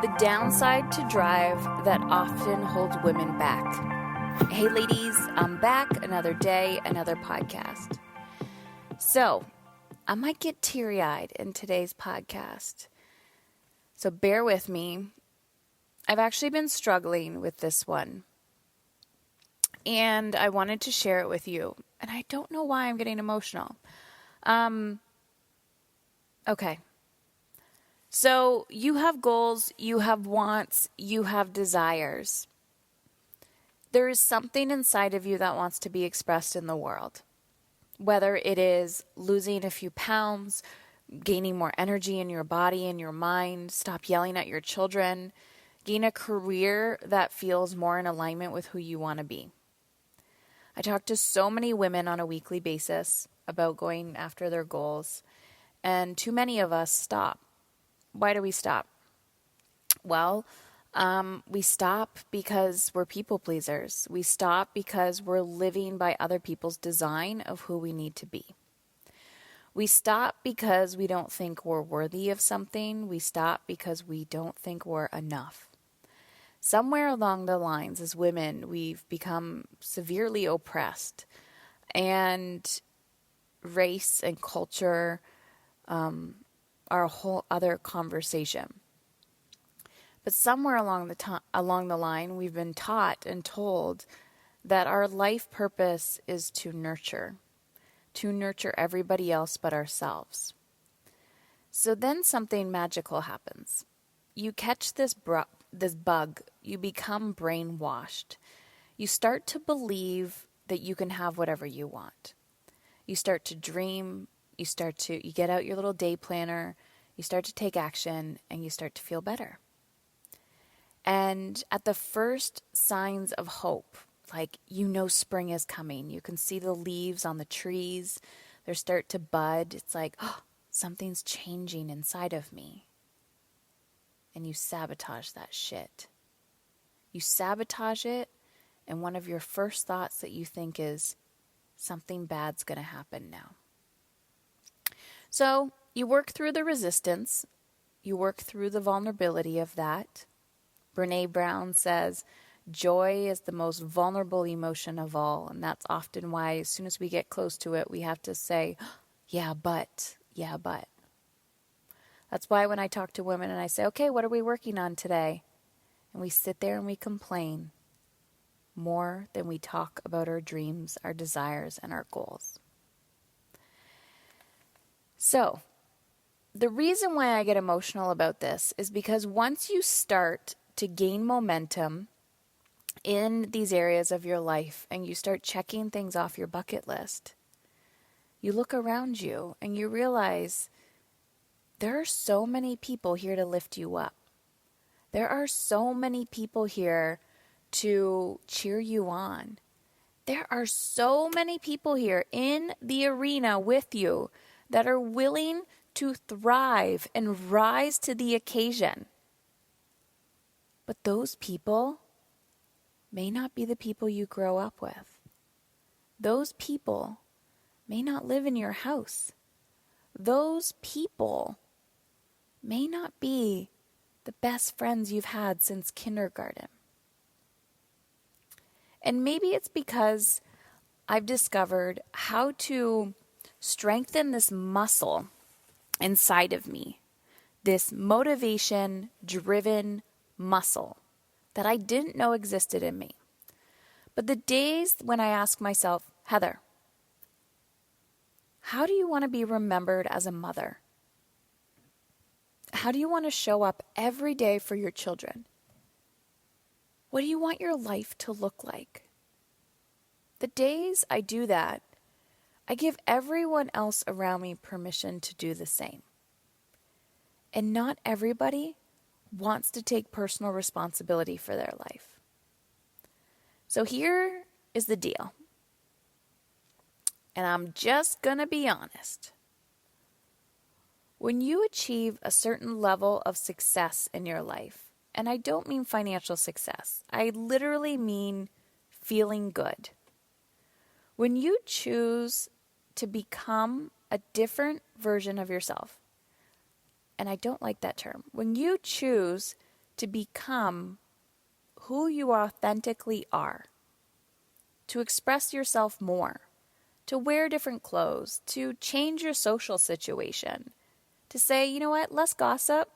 The downside to drive that often holds women back. Hey ladies, I'm back. Another day, another podcast. So, I might get teary-eyed in today's podcast. So bear with me. I've actually been struggling with this one. And I wanted to share it with you. And I don't know why I'm getting emotional. Okay. So you have goals, you have wants, you have desires. There is something inside of you that wants to be expressed in the world. Whether it is losing a few pounds, gaining more energy in your body and your mind, stop yelling at your children, gain a career that feels more in alignment with who you want to be. I talk to so many women on a weekly basis about going after their goals, and too many of us stop. Why do we stop? Well, we stop because we're people pleasers. We stop because we're living by other people's design of who we need to be. We stop because we don't think we're worthy of something. We stop because we don't think we're enough. Somewhere along the lines, as women, we've become severely oppressed, and race and culture are a whole other conversation. But somewhere along the line, we've been taught and told that our life purpose is to nurture everybody else but ourselves. So then something magical happens. You catch this bug, you become brainwashed. You start to believe that you can have whatever you want. You start to dream, you get out your little day planner, you start to take action, and you start to feel better. And at the first signs of hope, like spring is coming, you can see the leaves on the trees, they start to bud. It's like, oh, something's changing inside of me. And you sabotage that shit. You sabotage it, and one of your first thoughts that you think is, something bad's going to happen now. So you work through the resistance. You work through the vulnerability of that. Brene Brown says, joy is the most vulnerable emotion of all. And that's often why as soon as we get close to it, we have to say, yeah, but. That's why when I talk to women and I say, okay, what are we working on today? And we sit there and we complain more than we talk about our dreams, our desires, and our goals. So, the reason why I get emotional about this is because once you start to gain momentum in these areas of your life and you start checking things off your bucket list, you look around you and you realize there are so many people here to lift you up. There are so many people here to cheer you on. There are so many people here in the arena with you that are willing to thrive and rise to the occasion. But those people may not be the people you grow up with. Those people may not live in your house. Those people may not be the best friends you've had since kindergarten. And maybe it's because I've discovered how to strengthen this muscle inside of me, this motivation-driven muscle that I didn't know existed in me. But the days when I ask myself, Heather, how do you want to be remembered as a mother? How do you want to show up every day for your children? What do you want your life to look like? The days I do that, I give everyone else around me permission to do the same. And not everybody wants to take personal responsibility for their life. So here is the deal. And I'm just going to be honest. When you achieve a certain level of success in your life, and I don't mean financial success, I literally mean feeling good. When you choose to become a different version of yourself, and I don't like that term, when you choose to become who you authentically are, to express yourself more, to wear different clothes, to change your social situation, to say, you know what, less gossip,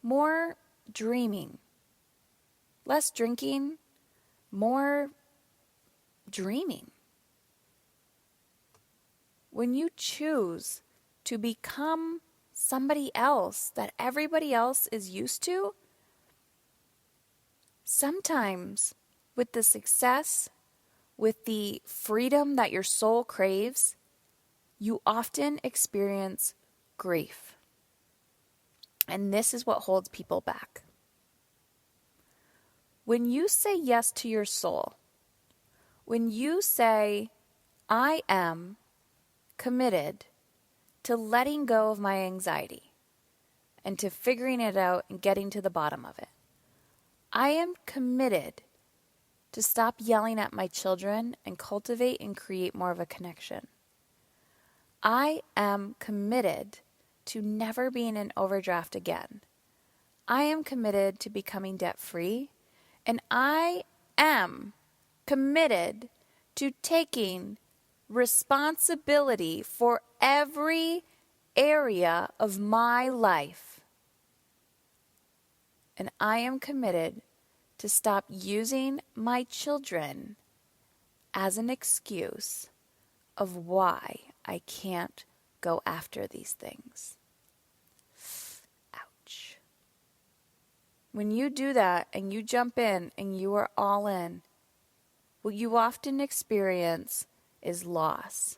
more dreaming, less drinking, more dreaming. When you choose to become somebody else that everybody else is used to, sometimes with the success, with the freedom that your soul craves, you often experience grief. And this is what holds people back. When you say yes to your soul, when you say, I am committed to letting go of my anxiety and to figuring it out and getting to the bottom of it. I am committed to stop yelling at my children and cultivate and create more of a connection. I am committed to never being in overdraft again. I am committed to becoming debt-free, and I am committed to taking responsibility for every area of my life. And I am committed to stop using my children as an excuse of why I can't go after these things. Ouch. When you do that and you jump in and you are all in, what you often experience is loss.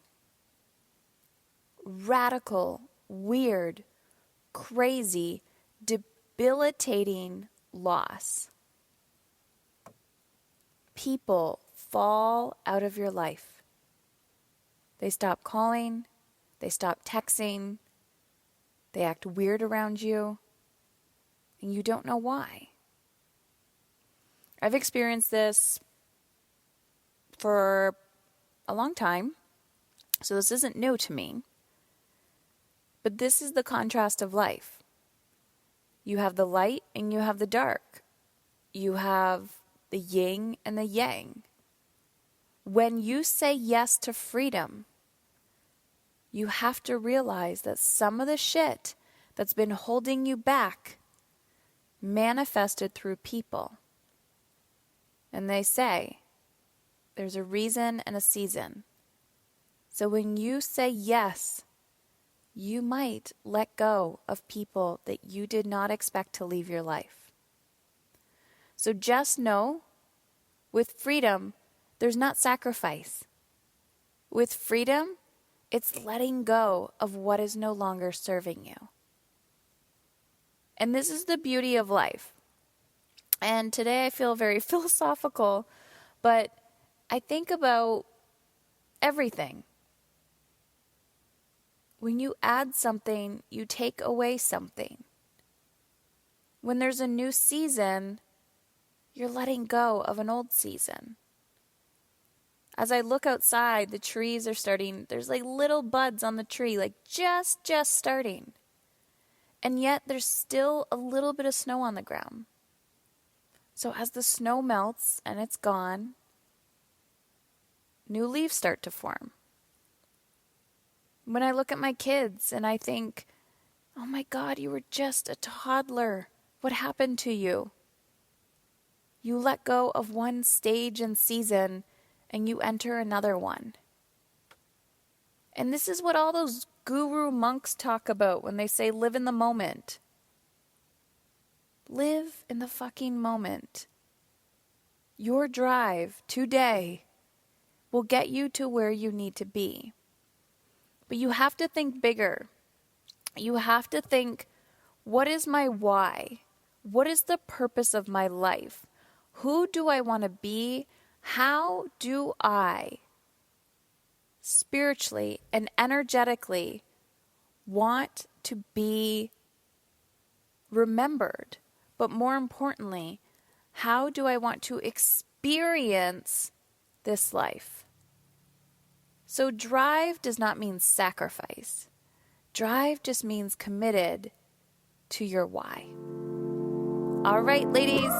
Radical, weird, crazy, debilitating loss. People fall out of your life. They stop calling, they stop texting, they act weird around you, and you don't know why. I've experienced this for a long time, so this isn't new to me. But this is the contrast of life. You have the light and you have the dark. You have the yin and the yang. When you say yes to freedom, you have to realize that some of the shit that's been holding you back manifested through people. And they say, there's a reason and a season. So when you say yes, you might let go of people that you did not expect to leave your life. So just know, with freedom, there's not sacrifice. With freedom, it's letting go of what is no longer serving you. And this is the beauty of life. And today I feel very philosophical, but I think about everything. When you add something, you take away something. When there's a new season, you're letting go of an old season. As I look outside, the trees are starting, there's like little buds on the tree, like just starting. And yet there's still a little bit of snow on the ground. So as the snow melts and it's gone, new leaves start to form. When I look at my kids and I think, oh my God, you were just a toddler. What happened to you? You let go of one stage and season and you enter another one. And this is what all those guru monks talk about when they say live in the moment. Live in the fucking moment. Your drive today will get you to where you need to be. But you have to think bigger. You have to think, what is my why? What is the purpose of my life? Who do I want to be? How do I spiritually and energetically want to be remembered? But more importantly, how do I want to experience this life? So drive does not mean sacrifice. Drive just means committed to your why. All right, ladies,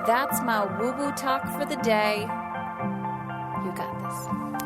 that's my woo-woo talk for the day. You got this.